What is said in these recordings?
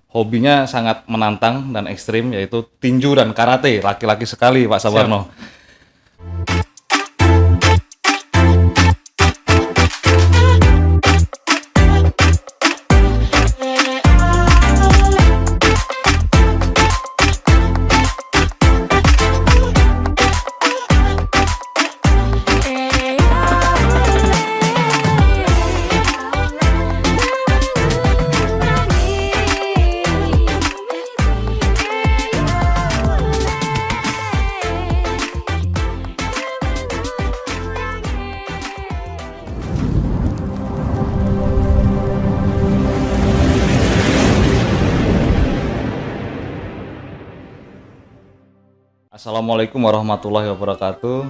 Hobinya sangat menantang dan ekstrim, yaitu tinju dan karate. Laki-laki sekali Pak Sabarno. Assalamualaikum warahmatullahi wabarakatuh.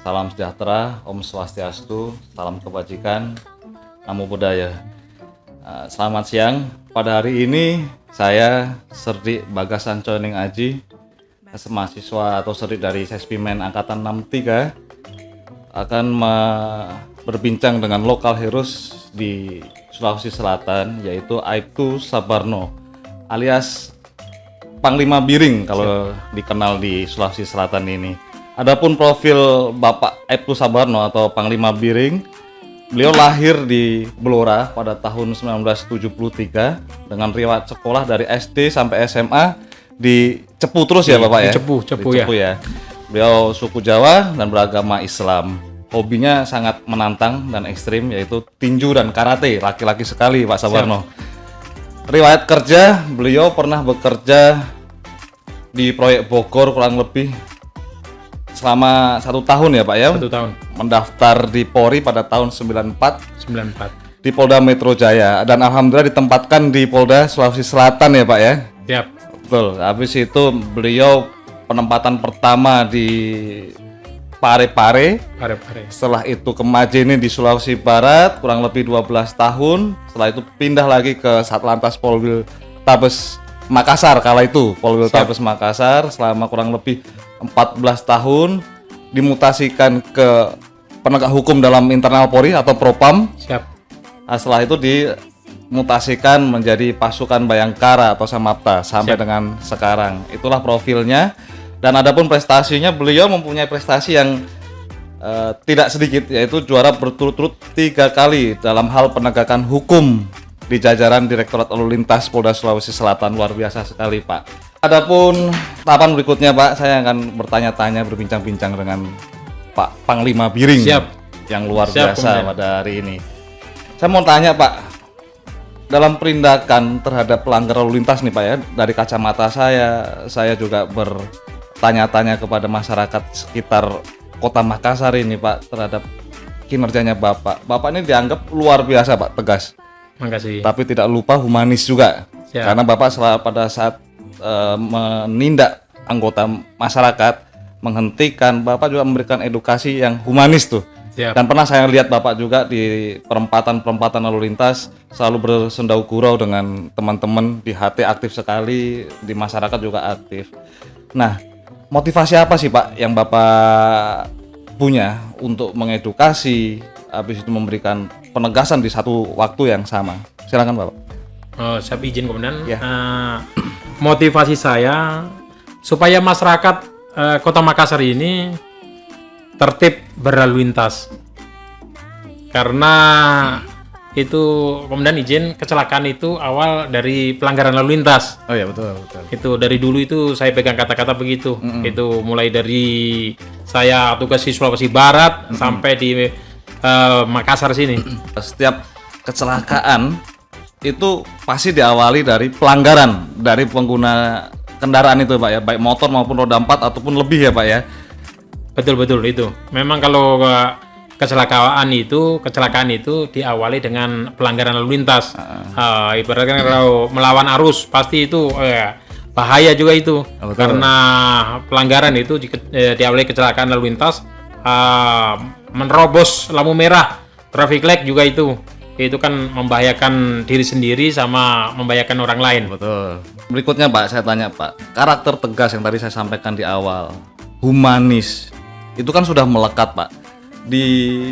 Salam sejahtera, Om Swastiastu, salam kebajikan, Namo Buddhaya. Selamat siang. Pada hari ini saya Serdi Bagasan Coning Aji, mahasiswa atau Serdi dari Sespimen Angkatan 63, akan berbincang dengan lokal heroes di Sulawesi Selatan, yaitu Aibtu Sabarno alias Panglima Biring kalau dikenal di Sulawesi Selatan ini. Adapun profil Bapak Aibtu Sabarno atau Panglima Biring, beliau lahir di Blora pada tahun 1973 dengan riwayat sekolah dari SD sampai SMA di Cepu terus ya Bapak ya? Cepu ya. Beliau suku Jawa dan beragama Islam. Hobinya sangat menantang dan ekstrim, yaitu tinju dan karate. Laki-laki sekali Pak Sabarno. Riwayat kerja, beliau pernah bekerja di proyek Bogor kurang lebih selama 1 tahun ya Pak ya? 1 tahun. Mendaftar di Polri pada tahun 94 di Polda Metro Jaya, dan alhamdulillah ditempatkan di Polda Sulawesi Selatan ya Pak ya? Siap. Betul. Habis itu beliau penempatan pertama di Parepare. Setelah itu ke Majene di Sulawesi Barat kurang lebih 12 tahun. Setelah itu pindah lagi ke Satlantas Polwil Tabes Makassar kala itu. Polwil Tabes Makassar selama kurang lebih 14 tahun. Dimutasikan ke penegak hukum dalam internal Polri atau Propam. Siap. Setelah itu dimutasikan menjadi pasukan Bayangkara atau Samapta sampai dengan sekarang. Itulah profilnya. Dan adapun prestasinya, beliau mempunyai prestasi yang tidak sedikit, yaitu juara berturut-turut 3 kali dalam hal penegakan hukum di jajaran Direktorat Lalu Lintas Polda Sulawesi Selatan. Luar biasa sekali Pak. Adapun tahapan berikutnya Pak, saya akan bertanya-tanya, berbincang-bincang dengan Pak Panglima Biring. Siap. Yang luar Siap, biasa kemudian. pada hari ini. Saya mau tanya Pak, dalam penindakan terhadap pelanggar lalu lintas nih Pak ya, dari kacamata saya juga bertanya-tanya kepada masyarakat sekitar Kota Makassar ini Pak terhadap kinerjanya Bapak. Bapak ini dianggap luar biasa Pak, tegas. Makasih. Tapi tidak lupa humanis juga. Siap. Karena Bapak pada saat menindak anggota masyarakat, menghentikan, Bapak juga memberikan edukasi yang humanis tuh. Siap. Dan pernah saya lihat Bapak juga di perempatan lalu lintas selalu bersendau gurau dengan teman-teman, di HT aktif sekali, di masyarakat juga aktif. Nah, motivasi apa sih Pak yang Bapak punya untuk mengedukasi, habis itu memberikan penegasan di satu waktu yang sama? Silakan Bapak. Saya izin Komandan. Ya. Motivasi saya supaya masyarakat Kota Makassar ini tertib berlalu lintas. Karena itu Komandan izin, kecelakaan itu awal dari pelanggaran lalu lintas. Oh ya, betul. Itu dari dulu itu saya pegang kata-kata begitu. Itu mulai dari saya tugas di Sulawesi Barat sampai di Makassar sini. Setiap kecelakaan itu pasti diawali dari pelanggaran dari pengguna kendaraan itu Pak ya, baik motor maupun roda 4 ataupun lebih ya Pak ya. Betul itu. Memang kalau kecelakaan itu diawali dengan pelanggaran lalu lintas. Ibaratnya kalau melawan arus pasti itu bahaya juga itu. Betul. Karena pelanggaran itu diawali kecelakaan lalu lintas, menerobos lampu merah, traffic light juga itu kan membahayakan diri sendiri sama membahayakan orang lain. Betul. Berikutnya Pak, saya tanya Pak, karakter tegas yang tadi saya sampaikan di awal, humanis, itu kan sudah melekat Pak di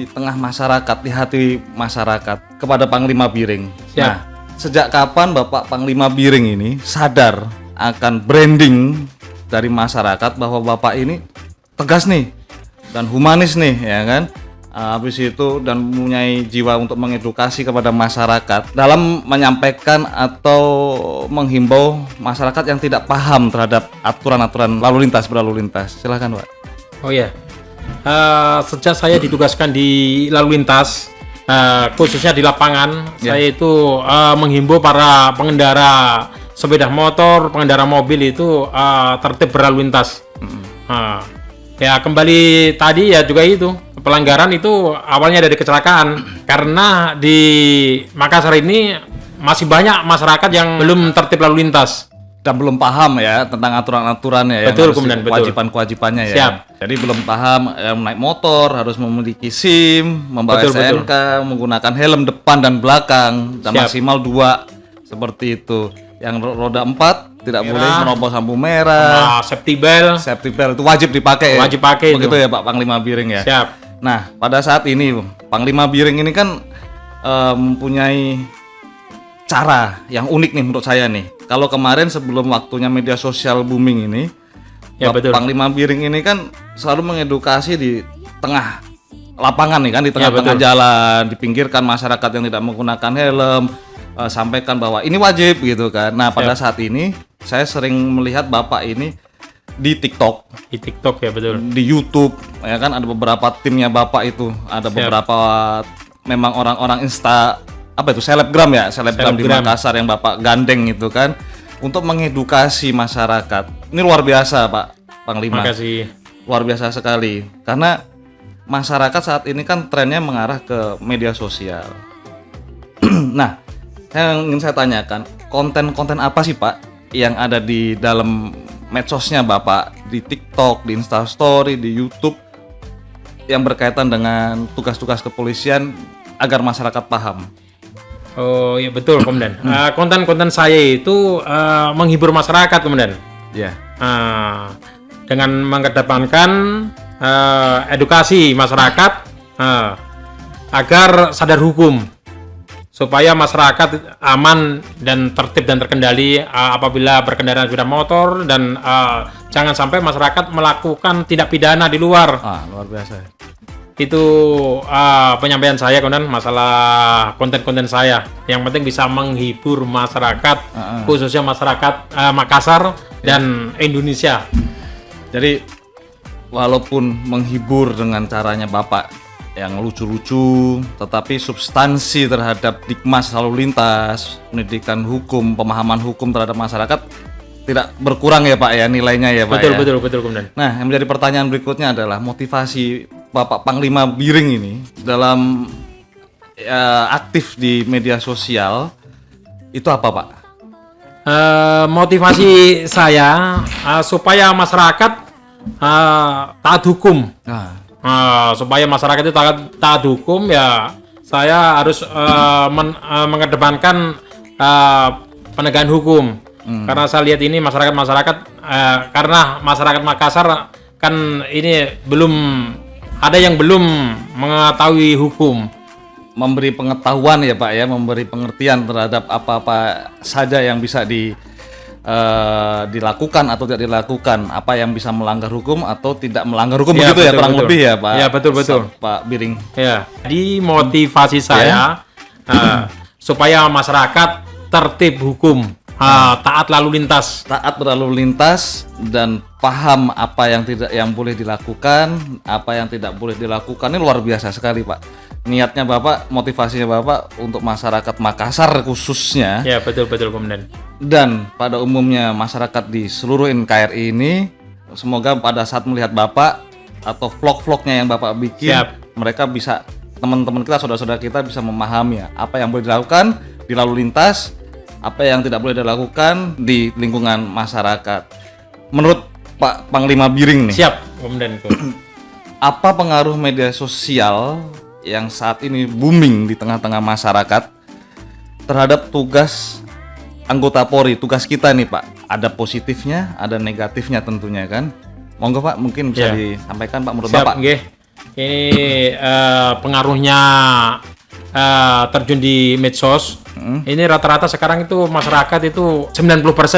tengah masyarakat, di hati masyarakat kepada Panglima Biring. Siap. Nah, sejak kapan Bapak Panglima Biring ini sadar akan branding dari masyarakat bahwa Bapak ini tegas nih dan humanis nih, ya kan? Habis itu dan mempunyai jiwa untuk mengedukasi kepada masyarakat dalam menyampaikan atau menghimbau masyarakat yang tidak paham terhadap aturan-aturan berlalu lintas. Silakan, Pak. Oh ya, sejak saya ditugaskan di lalu lintas, khususnya di lapangan, saya itu menghimbau para pengendara sepeda motor, pengendara mobil itu tertib berlalu lintas. Ya kembali tadi ya juga itu pelanggaran itu awalnya dari kecelakaan, karena di Makassar ini masih banyak masyarakat yang belum tertib lalu lintas dan belum paham ya tentang aturan-aturannya ya. Betul, kemudian kewajiban-kewajibannya ya. Siap. Jadi belum paham naik motor harus memiliki SIM, membawa STNK, menggunakan helm depan dan belakang dan maksimal 2 seperti itu. Yang roda 4 tidak boleh menerobos lampu merah. Safety belt itu wajib dipakai. Wajib pakai. Begitu ya Pak Panglima Biring ya. Siap. Nah, pada saat ini Panglima Biring ini kan mempunyai cara yang unik nih menurut saya nih. Kalau kemarin sebelum waktunya media sosial booming ini, ya, betul. Panglima Biring ini kan selalu mengedukasi di tengah lapangan nih kan, di tengah-tengah jalan, dipinggirkan masyarakat yang tidak menggunakan helm, sampaikan bahwa ini wajib gitu kan. Nah, pada saat ini saya sering melihat Bapak ini di TikTok. Di TikTok ya, betul. Di YouTube ya kan, ada beberapa timnya Bapak itu, ada beberapa memang orang-orang selebgram di Makassar yang Bapak gandeng itu kan untuk mengedukasi masyarakat. Ini luar biasa Pak Panglima. Makasih. Luar biasa sekali karena masyarakat saat ini kan trennya mengarah ke media sosial. Nah, yang ingin saya tanyakan, konten-konten apa sih Pak yang ada di dalam medsosnya Bapak, di TikTok, di Instastory, di YouTube yang berkaitan dengan tugas-tugas kepolisian agar masyarakat paham? Oh iya betul, Komandan. Konten-konten saya itu menghibur masyarakat, Komandan. Ya. Dengan mengedepankan edukasi masyarakat agar sadar hukum, supaya masyarakat aman dan tertib dan terkendali apabila berkendara sepeda motor, dan jangan sampai masyarakat melakukan tindak pidana di luar. Luar biasa. Itu penyampaian saya, Komandan, masalah konten-konten saya. Yang penting bisa menghibur masyarakat, khususnya masyarakat Makassar dan Indonesia. Jadi walaupun menghibur dengan caranya Bapak yang lucu-lucu, tetapi substansi terhadap Dikmas lalu lintas, pendidikan hukum, pemahaman hukum terhadap masyarakat tidak berkurang ya Pak ya, nilainya ya Pak. Betul, Komandan. Nah, yang menjadi pertanyaan berikutnya adalah motivasi Bapak Panglima Biring ini dalam aktif di media sosial itu apa Pak? Motivasi saya supaya masyarakat taat hukum. Supaya masyarakat itu taat hukum, ya saya harus mengedepankan penegakan hukum. Karena saya lihat ini masyarakat karena masyarakat Makassar kan ini belum ada yang belum mengetahui hukum. Memberi pengetahuan ya Pak ya, memberi pengertian terhadap apa-apa saja yang bisa dilakukan atau tidak dilakukan, apa yang bisa melanggar hukum atau tidak melanggar hukum, begitu ya kurang lebih ya Pak. Ya betul. Pak Biring. Ya, di motivasi saya supaya masyarakat tertib hukum, taat lalu lintas, berlalu lintas dan paham apa yang boleh dilakukan, apa yang tidak boleh dilakukan. Ini luar biasa sekali Pak. Niatnya Bapak, motivasinya Bapak untuk masyarakat Makassar khususnya. Ya betul Komandan. Dan pada umumnya masyarakat di seluruh NKRI ini, semoga pada saat melihat Bapak atau vlog-vlognya yang Bapak bikin, mereka bisa, teman-teman kita, saudara-saudara kita bisa memahami apa yang boleh dilakukan di lalu lintas, apa yang tidak boleh dilakukan di lingkungan masyarakat. Menurut Pak Panglima Biring nih. Siap, Komandan. Apa pengaruh media sosial yang saat ini booming di tengah-tengah masyarakat terhadap tugas anggota Polri, tugas kita nih Pak? Ada positifnya, ada negatifnya tentunya kan? Monggo Pak, mungkin bisa disampaikan Pak menurut Bapak. Nggih. Ini pengaruhnya terjun di medsos Ini rata-rata sekarang itu masyarakat itu 90%